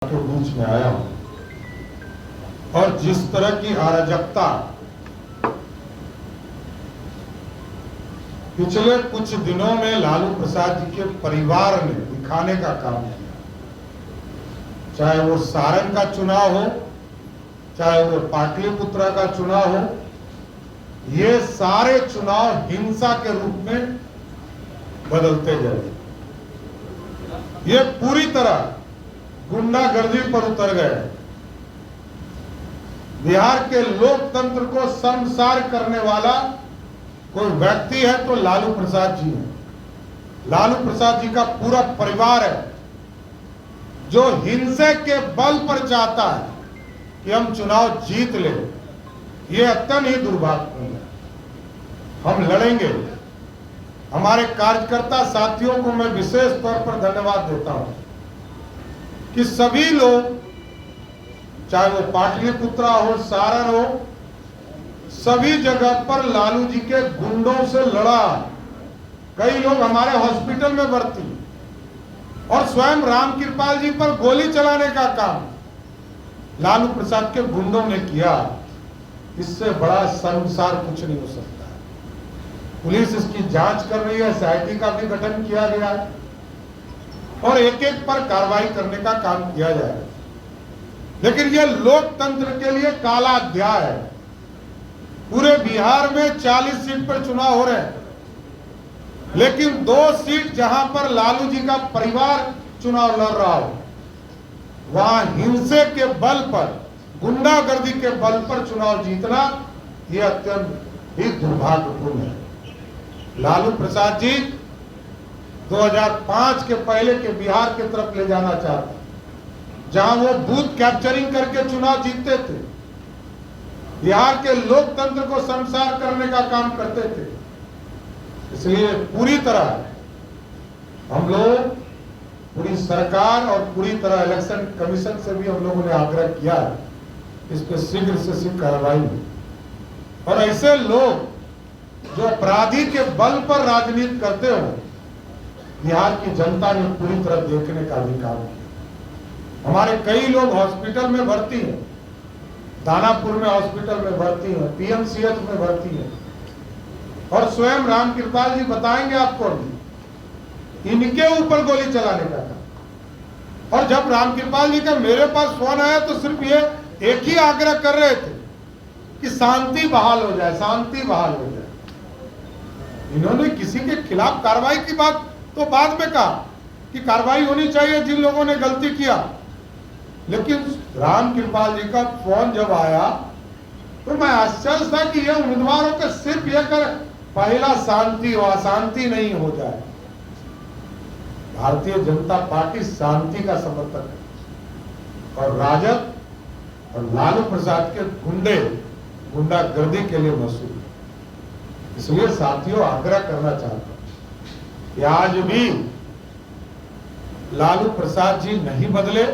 के बीच में आया हूं और जिस तरह की अराजकता पिछले कुछ दिनों में लालू प्रसाद जी के परिवार ने दिखाने का काम किया, चाहे वो सारण का चुनाव हो, चाहे वो पाटलिपुत्रा का चुनाव हो, ये सारे चुनाव हिंसा के रूप में बदलते गए। ये पूरी तरह गुंडागर्दी पर उतर गए। बिहार के लोकतंत्र को शर्मसार करने वाला कोई व्यक्ति है तो लालू प्रसाद जी है। लालू प्रसाद जी का पूरा परिवार है जो हिंसा के बल पर चाहता है कि हम चुनाव जीत ले। ये अत्यंत ही दुर्भाग्यपूर्ण है। हम लड़ेंगे। हमारे कार्यकर्ता साथियों को मैं विशेष तौर पर धन्यवाद देता हूं कि सभी लोग, चाहे वो पाटलिपुत्रा हो, सारण हो, सभी जगह पर लालू जी के गुंडों से लड़ा। कई लोग हमारे हॉस्पिटल में भर्ती और स्वयं रामकृपाल जी पर गोली चलाने का काम लालू प्रसाद के गुंडों ने किया। इससे बड़ा शर्मसार कुछ नहीं हो सकता है। पुलिस इसकी जांच कर रही है, SIT का भी गठन किया गया है और एक एक पर कार्रवाई करने का काम किया जाएगा। लेकिन यह लोकतंत्र के लिए काला अध्याय है। पूरे बिहार में 40 सीट पर चुनाव हो रहे हैं, लेकिन 2 सीट जहां पर लालू जी का परिवार चुनाव लड़ रहा हो, वहां हिंसा के बल पर, गुंडागर्दी के बल पर चुनाव जीतना यह अत्यंत ही दुर्भाग्यपूर्ण है। लालू प्रसाद जी 2005 के पहले के बिहार की तरफ ले जाना चाहते, जहां वो बूथ कैप्चरिंग करके चुनाव जीतते थे, बिहार के लोकतंत्र को शर्मसार करने का काम करते थे। इसलिए पूरी तरह हम लोग, पूरी सरकार और पूरी तरह इलेक्शन कमीशन से भी हम लोगों ने आग्रह किया है इस पर शीघ्र से शीघ्र कार्रवाई हो। और ऐसे लोग जो अपराधी के बल पर राजनीति करते हो, बिहार की जनता ने पूरी तरह देखने का भी काम किया। हमारे कई लोग हॉस्पिटल में भर्ती हैं, दानापुर में हॉस्पिटल में भर्ती हैं, PMCH में भर्ती हैं, और स्वयं रामकृपाल जी बताएंगे आपको भी इनके ऊपर गोली चलाने का था। और जब रामकृपाल जी का मेरे पास फोन आया तो सिर्फ ये एक ही आग्रह कर रहे थे कि शांति बहाल हो जाए, शांति बहाल हो जाए। इन्होंने किसी के खिलाफ कार्रवाई की बात तो बाद में कहा कि कार्रवाई होनी चाहिए जिन लोगों ने गलती किया, लेकिन रामकृपाल जी का फोन जब आया तो मैं आश्चर्य था कि यह उम्मीदवारों के सिर्फ यह कर पहला शांति हो, अशांति नहीं हो जाए। भारतीय जनता पार्टी शांति का समर्थक है और राजद और लालू प्रसाद के गुंडे गुंडागर्दी के लिए मशहूर है। इसलिए साथियों, आग्रह करना चाहता हूं कि आज भी लालू प्रसाद जी नहीं बदले।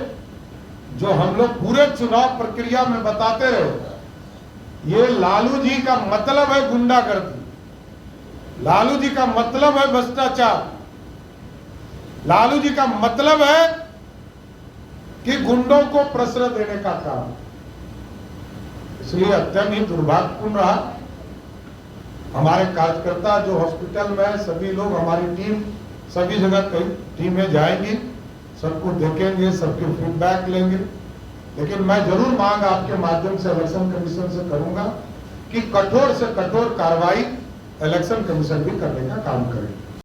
जो हम लोग पूरे चुनाव प्रक्रिया में बताते रहे, ये लालू जी का मतलब है गुंडागर्दी, लालू जी का मतलब है भ्रष्टाचार, लालू जी का मतलब है कि गुंडों को प्रश्रय देने का काम। इसलिए अत्यंत ही दुर्भाग्यपूर्ण रहा। हमारे कार्यकर्ता जो हॉस्पिटल में है, सभी लोग, हमारी टीम सभी जगह कई टीमें जाएंगी, सबको देखेंगे, सबके फीडबैक लेंगे। लेकिन मैं जरूर मांग आपके माध्यम से इलेक्शन कमीशन से करूंगा कि कठोर से कठोर कार्रवाई इलेक्शन कमीशन भी करने का काम करें।